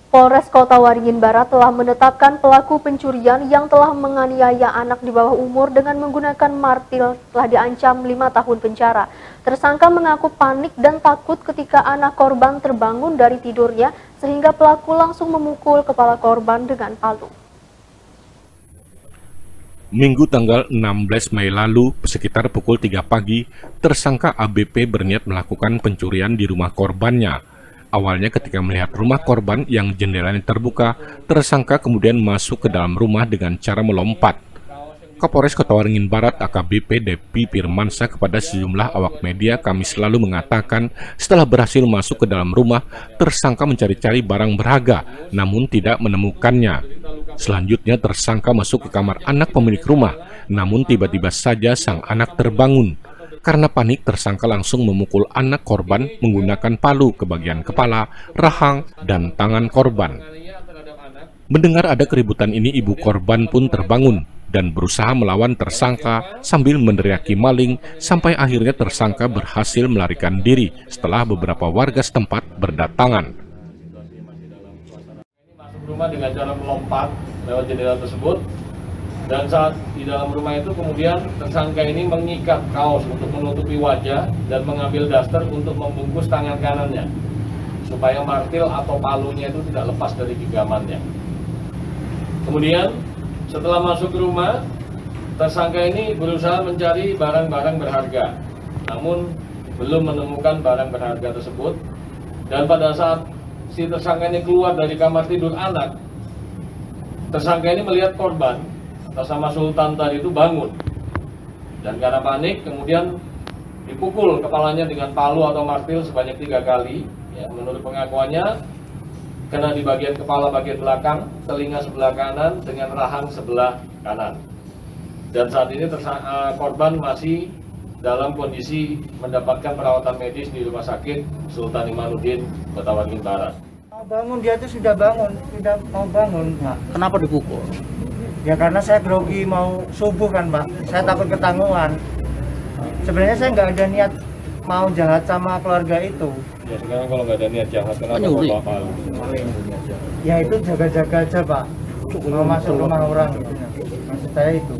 Polres Kota Waringin Barat telah menetapkan pelaku pencurian yang telah menganiaya anak di bawah umur dengan menggunakan martil telah diancam 5 tahun penjara. Tersangka mengaku panik dan takut ketika anak korban terbangun dari tidurnya sehingga pelaku langsung memukul kepala korban dengan palu. Minggu tanggal 16 Mei lalu, sekitar pukul 3 pagi, tersangka ABP berniat melakukan pencurian di rumah korbannya. Awalnya ketika melihat rumah korban yang jendelanya terbuka, tersangka kemudian masuk ke dalam rumah dengan cara melompat. Kapolres Kota Waringin Barat AKBP Depi Firmansyah kepada sejumlah awak media Kamis lalu mengatakan setelah berhasil masuk ke dalam rumah, tersangka mencari-cari barang berharga namun tidak menemukannya. Selanjutnya tersangka masuk ke kamar anak pemilik rumah, namun tiba-tiba saja sang anak terbangun. Karena panik, tersangka langsung memukul anak korban menggunakan palu ke bagian kepala, rahang, dan tangan korban. Mendengar ada keributan ini, ibu korban pun terbangun dan berusaha melawan tersangka sambil meneriaki maling sampai akhirnya tersangka berhasil melarikan diri setelah beberapa warga setempat berdatangan. Masuk rumah dengan cara melompat lewat jendela tersebut. Dan saat di dalam rumah itu kemudian tersangka ini mengikat kaos untuk menutupi wajah dan mengambil daster untuk membungkus tangan kanannya supaya martil atau palunya itu tidak lepas dari genggamannya. Kemudian setelah masuk ke rumah, tersangka ini berusaha mencari barang-barang berharga, namun belum menemukan barang berharga tersebut. Dan pada saat si tersangka ini keluar dari kamar tidur anak, tersangka ini melihat korban sama Sultan tadi itu bangun, dan karena panik kemudian dipukul kepalanya dengan palu atau martil sebanyak 3 kali. Ya, menurut pengakuannya kena di bagian kepala bagian belakang, telinga sebelah kanan dengan rahang sebelah kanan. Dan saat ini korban masih dalam kondisi mendapatkan perawatan medis di Rumah Sakit Sultan Imanuddin Kota Waringin Barat. Bangun, dia itu sudah bangun, sudah mau bangun, Pak. Kenapa dipukul? Ya karena saya grogi mau subuh kan, Pak. Saya takut ketahuan. Sebenarnya saya nggak ada niat mau jahat sama keluarga itu. Ya sekarang kalau nggak ada niat jahat, kenapa bawa palu? Ya itu jaga-jaga aja, Pak. Mau masuk rumah orang gitu. Maksud saya itu.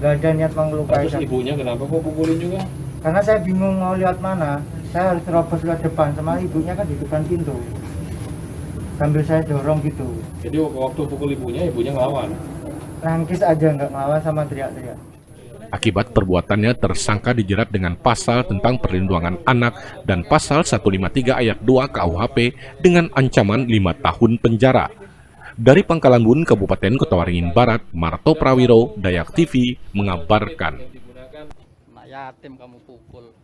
Nggak ada niat melukai. Terus ibunya kenapa kok pukulin juga? Karena saya bingung mau lihat mana. Saya harus terobos lewat depan, sama ibunya kan di depan pintu. Sambil saya dorong gitu. Jadi waktu pukul ibunya ngelawan? Nangkis aja, nggak ngelawan sama teriak-teriak. Akibat perbuatannya, tersangka dijerat dengan pasal tentang perlindungan anak dan pasal 153 ayat 2 KUHP dengan ancaman 5 tahun penjara. Dari Pangkalan Bun, Kabupaten Kota Waringin Barat, Marto Prawiro, Dayak TV mengabarkan. Anak yatim kamu pukul.